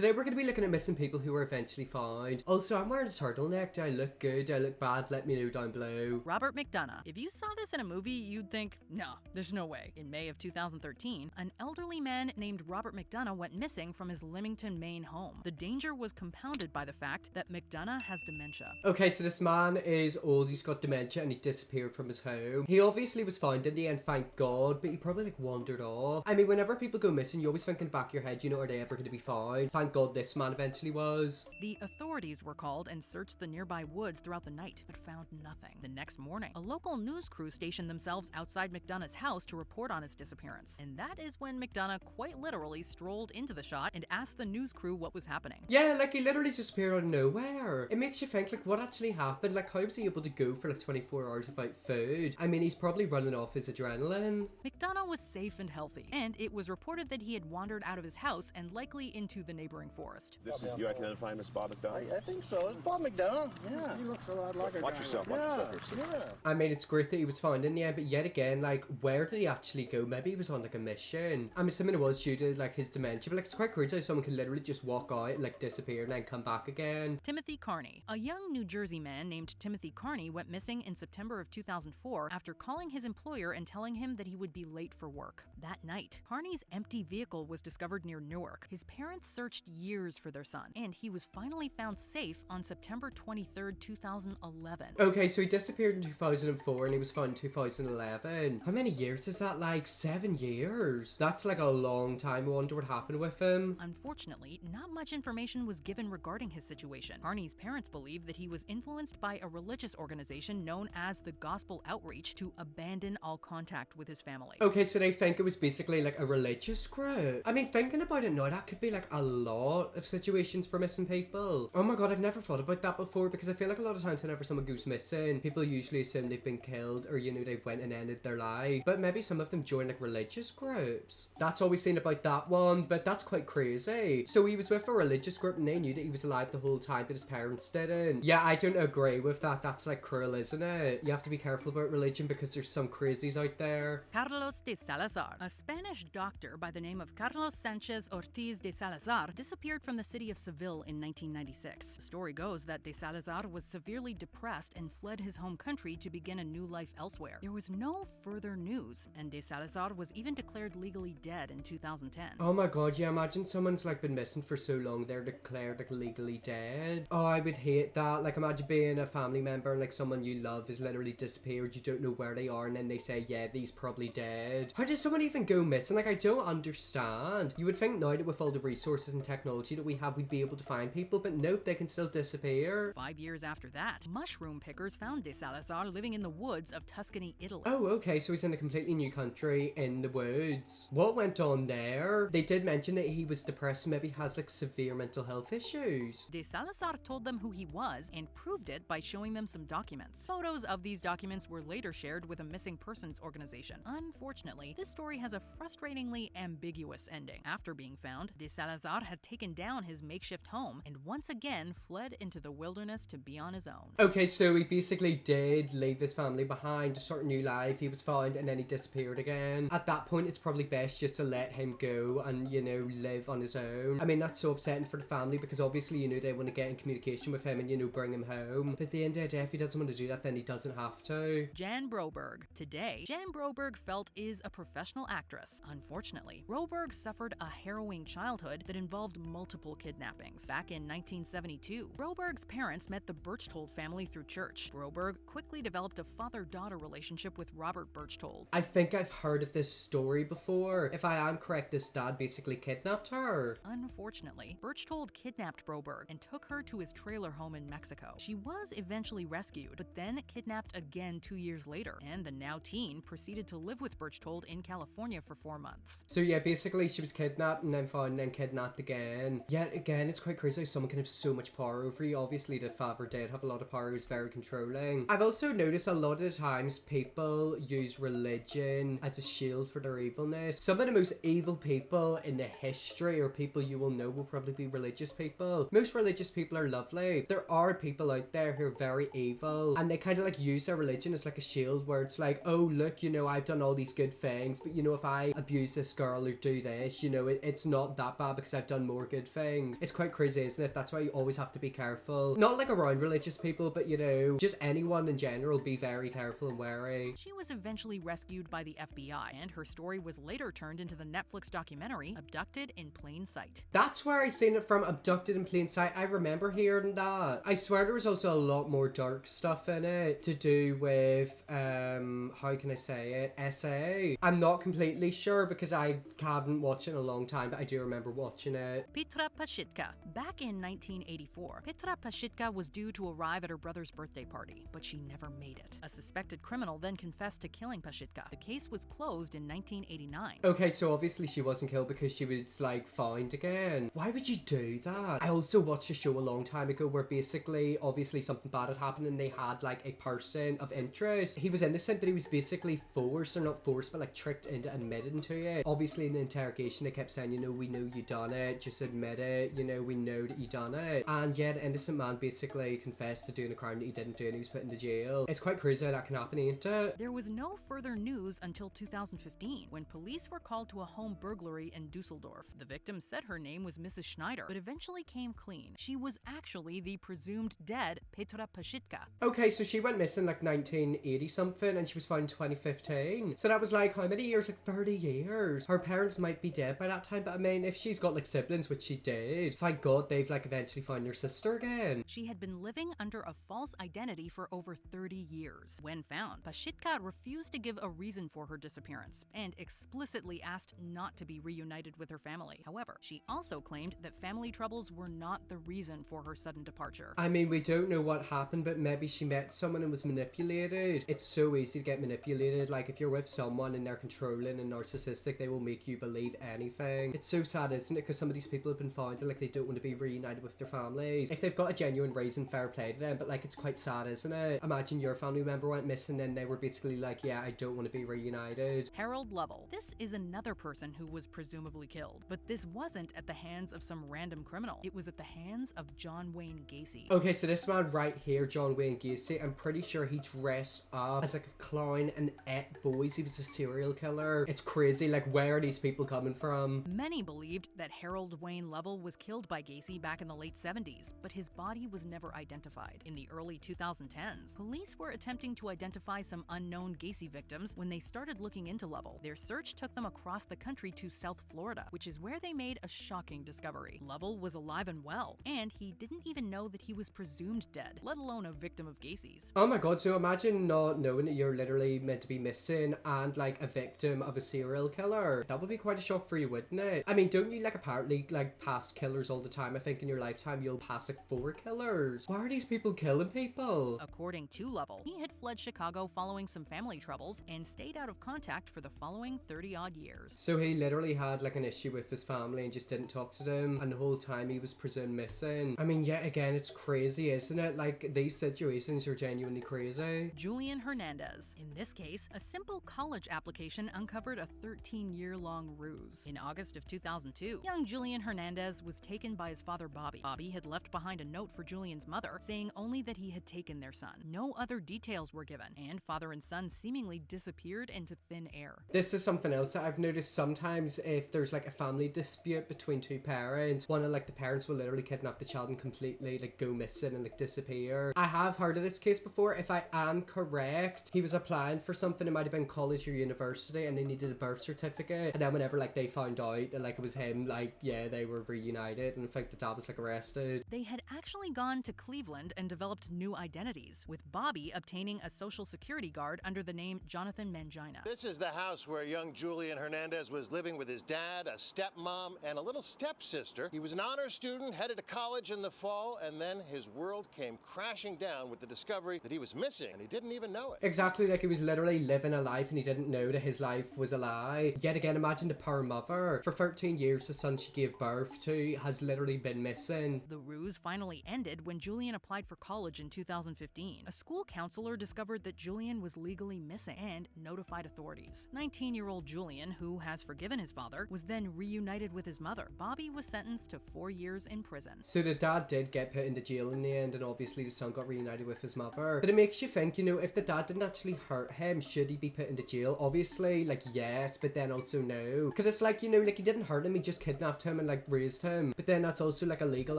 Today we're going to be looking at missing people who were eventually found. Also, I'm wearing a turtleneck. Do I look good? Do I look bad? Let me know down below. Robert McDonough. If you saw this in a movie, you'd think, no, there's no way. In May of 2013, an elderly man named Robert McDonough went missing from his Leamington, Maine home. The danger was compounded by the fact that McDonough has dementia. Okay, so this man is old, he's got dementia, and he disappeared from his home. He obviously was found in the end, thank God, but he probably like wandered off. I mean, whenever people go missing, you always think in the back of your head, you know, are they ever going to be found? Thank God this man eventually was. The authorities were called and searched the nearby woods throughout the night, but found nothing. The next morning, a local news crew stationed themselves outside McDonough's house to report on his disappearance. And that is when McDonough quite literally strolled into the shot and asked the news crew what was happening. Yeah, like he literally just appeared out of nowhere. It makes you think, like, what actually happened? Like, how was he able to go for like 24 hours without food? I mean, he's probably running off his adrenaline. McDonough was safe and healthy, and it was reported that he had wandered out of his house and likely into the neighboring forest. This is you identify him as Bob McDonough? I think so. It's Bob McDonough. Yeah. He looks a lot like a Watch guy. yourself, Yeah. watch yourself. Yeah. I mean, it's great that he was found in the end, but yet again, like, where did he actually go? Maybe he was on like a mission. I'm assuming it was due to like his dementia, but like it's quite crazy how someone can literally just walk out, like disappear, and then come back again. Timothy Carney. A young New Jersey man named Timothy Carney went missing in September of 2004 after calling his employer and telling him that he would be late for work. That night, Carney's empty vehicle was discovered near Newark. His parents searched years for their son, and he was finally found safe on September 23rd, 2011. Okay, so he disappeared in 2004 and he was found in 2011. How many years is that? Like 7 years? That's like a long time. I wonder what happened with him. Unfortunately, not much information was given regarding his situation. Carney's parents believe that he was influenced by a religious organization known as the Gospel Outreach to abandon all contact with his family. Okay, so they think it was basically like a religious group. I mean, thinking about it now, that could be like a lot of situations for missing people. Oh my god, I've never thought about that before, because I feel like a lot of times whenever someone goes missing, people usually assume they've been killed or, you know, they've went and ended their life. But maybe some of them join like religious groups. That's all we've seen about that one, but that's quite crazy. So he was with a religious group and they knew that he was alive the whole time, but his parents didn't. Yeah, I don't agree with that. That's like cruel, isn't it? You have to be careful about religion because there's some crazies out there. Carlos de Salazar. A Spanish doctor by the name of Carlos Sanchez Ortiz de Salazar disappeared from the city of Seville in 1996. The story goes that de Salazar was severely depressed and fled his home country to begin a new life elsewhere. There was no further news, and de Salazar was even declared legally dead in 2010. Oh my god, yeah, imagine someone's like been missing for so long they're declared like legally dead. Oh, I would hate that. Like, imagine being a family member and like someone you love has literally disappeared, you don't know where they are, and then they say, yeah, he's probably dead. How does someone even go missing? Like, I don't understand. You would think now that with all the resources and technology that we have, we'd be able to find people, but nope, they can still disappear. 5 years after that, mushroom pickers found de Salazar living in the woods of Tuscany, Italy. Oh, okay, so he's in a completely new country in the woods. What went on there? They did mention that he was depressed, maybe has like severe mental health issues. De Salazar told them who he was and proved it by showing them some documents. Photos of these documents were later shared with a missing persons organization. Unfortunately, this story has a frustratingly ambiguous ending. After being found, de Salazar had taken down his makeshift home and once again fled into the wilderness to be on his own. Okay, so he basically did leave his family behind to start a new life. He was found and then he disappeared again. At that point, it's probably best just to let him go and, you know, live on his own. I mean, that's so upsetting for the family because obviously, you know, they want to get in communication with him and, you know, bring him home. But at the end of the day, if he doesn't want to do that, then he doesn't have to. Jan Broberg. Today, Jan Broberg felt is a professional actress. Unfortunately, Broberg suffered a harrowing childhood that involved multiple kidnappings. Back in 1972, Broberg's parents met the Berchtold family through church. Broberg quickly developed a father-daughter relationship with Robert Berchtold. I think I've heard of this story before. If I am correct, this dad basically kidnapped her. Unfortunately, Berchtold kidnapped Broberg and took her to his trailer home in Mexico. She was eventually rescued, but then kidnapped again 2 years later, and the now teen proceeded to live with Berchtold in California for 4 months. So yeah, basically she was kidnapped and then found and then kidnapped again. Yet again, it's quite crazy how someone can have so much power over you. Obviously the father did have a lot of power, he was very controlling. I've also noticed a lot of the times people use religion as a shield for their evilness. Some of the most evil people in the history or people you will know will probably be religious people. Most religious people are lovely. There are people out there who are very evil and they kind of like use their religion as like a shield where it's like, oh look, you know, I've done all these good things, but you know, if I abuse this girl or do this, you know, it's not that bad because I've done more good things. It's quite crazy, isn't it? That's why you always have to be careful. Not like around religious people, but you know, just anyone in general, be very careful and wary. She was eventually rescued by the FBI, and her story was later turned into the Netflix documentary Abducted in Plain Sight. That's where I seen it from, Abducted in Plain Sight. I remember hearing that. I swear there was also a lot more dark stuff in it to do with, how can I say it? SA. I'm not completely sure because I haven't watched it in a long time, but I do remember watching it. Petra Pashitka. Back in 1984, Petra Pashitka was due to arrive at her brother's birthday party, but she never made it. A suspected criminal then confessed to killing Pashitka. The case was closed in 1989. Okay, so obviously she wasn't killed because she was like found again. Why would you do that? I also watched a show a long time ago where basically, obviously something bad had happened and they had like a person of interest. He was innocent, but he was basically forced, or not forced, but like tricked into admitting to it. Obviously in the interrogation they kept saying, you know, we know you done it, just admit it, you know, we know that you done it. And yet an innocent man basically confessed to doing a crime that he didn't do and he was put into jail. It's quite crazy how that can happen, ain't it? There was no further news until 2015, when police were called to a home burglary in Dusseldorf. The victim said her name was Mrs. Schneider, but eventually came clean. She was actually the presumed dead Petra Pashitka. Okay, so she went missing like 1980 something and she was found in 2015. So that was like how many years? Like 30 years. Her parents might be dead by that time, but I mean, if she's got like siblings, which she did, thank God they've like eventually found her sister again. She had been living under a false identity for over 30 years. When found, Pashitka refused to give a reason for her disappearance and explicitly asked not to be reunited with her family. However, she also claimed that family troubles were not the reason for her sudden departure. I mean, we don't know what happened, but maybe she met someone and was manipulated. It's so easy to get manipulated. Like if you're with someone and they're controlling and narcissistic, they will make you believe anything. It's so sad, isn't it? Because some of these people have been found and like they don't want to be reunited with their families. If they've got a genuine reason, fair play to them, but like it's quite sad, isn't it? Imagine your family member went missing and they were basically like, yeah, I don't want to be reunited. Harold Lovell. This is another person who was presumably killed, but this wasn't at the hands of some random criminal. It was at the hands of John Wayne Gacy. Okay, so this man right here, John Wayne Gacy, I'm pretty sure he dressed up as like a clown and ate boys. He was a serial killer. It's crazy. Like, where are these people coming from? Many believed that Harold Wayne Lovell was killed by Gacy back in the late 70s, but his body was never identified. In the early 2010s, police were attempting to identify some unknown Gacy victims when they started looking into Lovell. Their search took them across the country to South Florida, which is where they made a shocking discovery. Lovell was alive and well, and he didn't even know that he was presumed dead, let alone a victim of Gacy's. Oh my god, so imagine not knowing that you're literally meant to be missing and like a victim of a serial killer. That would be quite a shock for you, wouldn't it? I mean, don't you like apparently like pass killers all the time? I think in your lifetime you'll pass like 4 killers. Why are these people killing people? According to Lovell, he had fled Chicago following some family troubles and stayed out of contact for the following 30-odd years. So he literally had like an issue with his family and just didn't talk to them, and the whole time he was presumed missing. I mean, yet again, it's crazy, isn't it? Like, these situations are genuinely crazy. Julian Hernandez. In this case, a simple college application uncovered a 13-year-long ruse. In August of 2002, young Julian Hernandez was taken by his father Bobby. Bobby had left behind a note for Julian's mother saying only that he had taken their son. No other details were given, and father and son seemingly disappeared into thin air. This is something else that I've noticed sometimes. If there's like a family dispute between 2 parents, one of like the parents will literally kidnap the child and completely like go missing and like disappear. I have heard of this case before. If I am correct, he was applying for something, it might have been college or university, and they needed a birth certificate, and then whenever like they found out that like it was him, like yeah, they were reunited, and I think the dad was like arrested. They had actually gone to Cleveland and developed new identities, with Bobby obtaining a social security guard under the name Jonathan Mangina. This is the house where young Julian Hernandez was living with his dad, a stepmom, and a little stepsister. He was an honor student, headed to college in the fall, and then his world came crashing down with the discovery that he was missing, and he didn't even know it. Exactly, like he was literally living a life and he didn't know that his life was a lie. Yet again, imagine the poor mother. For 13 years, the son she gave birth to has literally been missing. The ruse finally ended when Julian applied for college in 2015. A school counselor discovered that Julian was legally missing and notified authorities. 19-year-old Julian, who has forgiven his father, was then reunited with his mother. Bobby was sentenced to 4 years in prison. So the dad did get put into jail in the end, and obviously the son got reunited with his mother. But it makes you think, you know, if the dad didn't actually hurt him, should he be put into jail? Obviously, like, yes, but then also no. Because it's like, you know, like, he didn't hurt him, he just kidnapped him and like raised him. But then that's also like illegal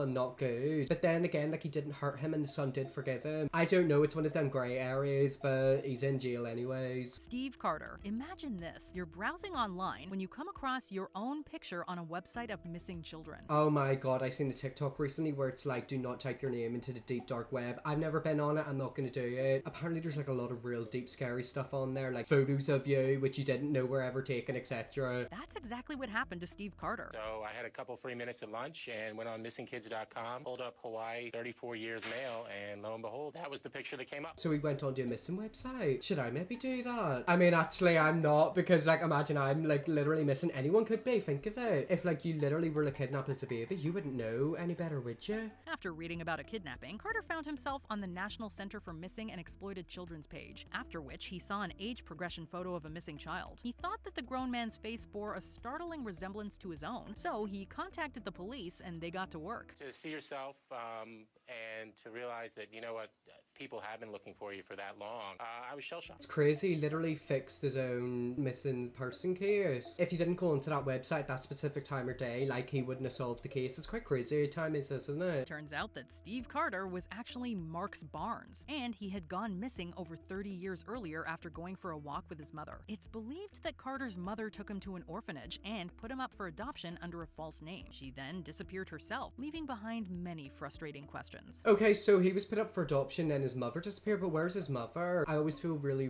and not good. But then again, like he didn't hurt him and the son did forgive him. I don't know, it's one of them grey areas, but he's in jail anyways. Steve Carter. Imagine this. You're browsing online when you come across your own picture on a website of missing children. Oh my god, I seen a TikTok recently where it's like, do not type your name into the deep dark web. I've never been on it, I'm not gonna do it. Apparently there's like a lot of real deep scary stuff on there, like photos of you which you didn't know were ever taken, etc. That's exactly what happened to Steve Carter. So I had a couple free minutes at lunch and went on missingkids.com, pulled up Hawaii 34 years male, and lo and behold, that was the picture that came up. So he went onto a missing website. Should I maybe do that? I mean, actually I'm not, because like imagine I'm like literally missing. Anyone could be, think of it. If like you literally were like kidnapped as a baby, you wouldn't know any better, would you? After reading about a kidnapping, Carter found himself on the National Center for Missing and Exploited Children's page, after which he saw an age progression photo of a missing child. He thought that the grown man's face bore a startling resemblance to his own, so he contacted the police and they got to work. To see yourself and to realize that, you know what, people have been looking for you for that long, I was shell-shocked. It's crazy, he literally fixed his own missing person case. If he didn't go onto that website that specific time or day, like he wouldn't have solved the case. It's quite crazy time is, isn't it? Turns out that Steve Carter was actually Marks Barnes, and he had gone missing over 30 years earlier after going for a walk with his mother. It's believed that Carter's mother took him to an orphanage and put him up for adoption under a false name. She then disappeared herself, leaving behind many frustrating questions. Okay, so he was put up for adoption and his mother disappeared, but where's his mother? I always feel really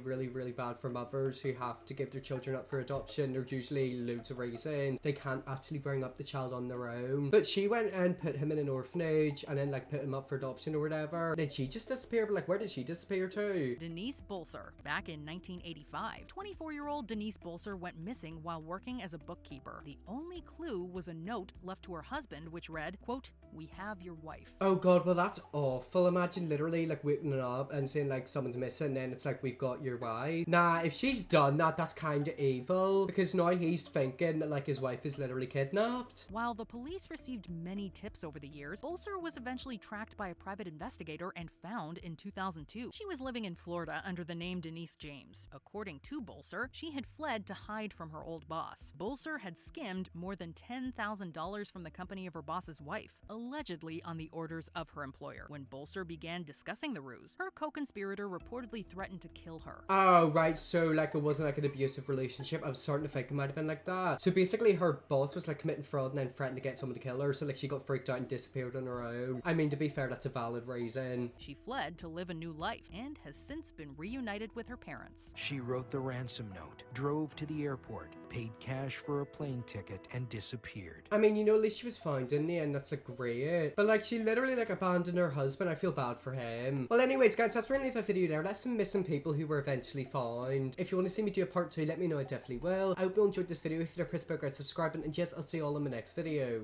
bad for mothers who have to give their children up for adoption. There's usually loads of reasons. They can't actually bring up the child on their own. But she went and put him in an orphanage and then like put him up for adoption or whatever. Then she just disappeared, but like where did she disappear to? Denise Bolser. Back in 1985, 24-year-old Denise Bolser went missing while working as a bookkeeper. The only clue was a note left to her husband which read, quote, "We have your wife." Oh god, well that's awful. Imagine literally like waking up and saying like someone's missing, then it's like, we've got your wife. Nah, if she's done that, that's kind of evil, because now he's thinking that like his wife is literally kidnapped. While the police received many tips over the years, Bolser was eventually tracked by a private investigator and found in 2002. She was living in Florida under the name Denise James. According to Bolser, she had fled to hide from her old boss. Bolser had skimmed more than $10,000 from the company of her boss's wife, allegedly on the orders of her employer. When Bolser began discussing the ruse, her co-conspirator reportedly threatened to kill her. Oh, right, so like it wasn't like an abusive relationship. I was starting to think it might have been like that. So basically her boss was like committing fraud and then threatened to get someone to kill her, so like she got freaked out and disappeared on her own. I mean, to be fair, that's a valid reason. She fled to live a new life and has since been reunited with her parents. She wrote the ransom note, drove to the airport, paid cash for a plane ticket, and disappeared. I mean, you know, at least she was found in the end. That's like great. But like she literally like abandoned her husband. I feel bad for him. Well, anyways, guys, that's really the video there. That's some missing people who were eventually found. If you want to see me do a part 2, let me know. I definitely will. I hope you enjoyed this video. If you press the subscribe button, and yes, I'll see you all in my next video.